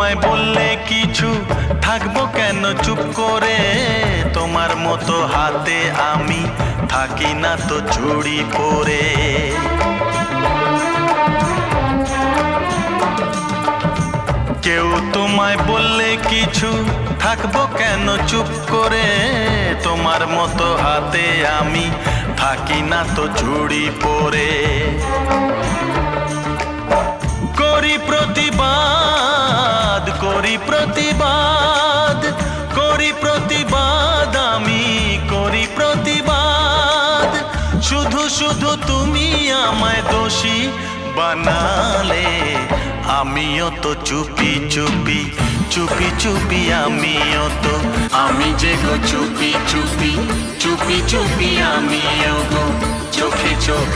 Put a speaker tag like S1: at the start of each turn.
S1: তোমায় বললে কিছু থাকবো কেন চুপ করে, তোমার মতো হাতে আমি থাকি না তো চুড়ি পরে। কেউ তোমায় বললে কিছু থাকবো কেন চুপ করে, তোমার মতো হাতে আমি থাকি না তো চুড়ি পরে। করি প্রতিবাদ, করি প্রতিবাদ, করি প্রতিবাদ, আমি করি প্রতিবাদ। শুধু শুধু তুমি আমায় দোষী বানালে, আমিও তো চুপি চুপি চুপি চুপি, আমিও তো, আমি যে গো চুপি চুপি চুপি চুপি, আমিও গো চোখে চোখে।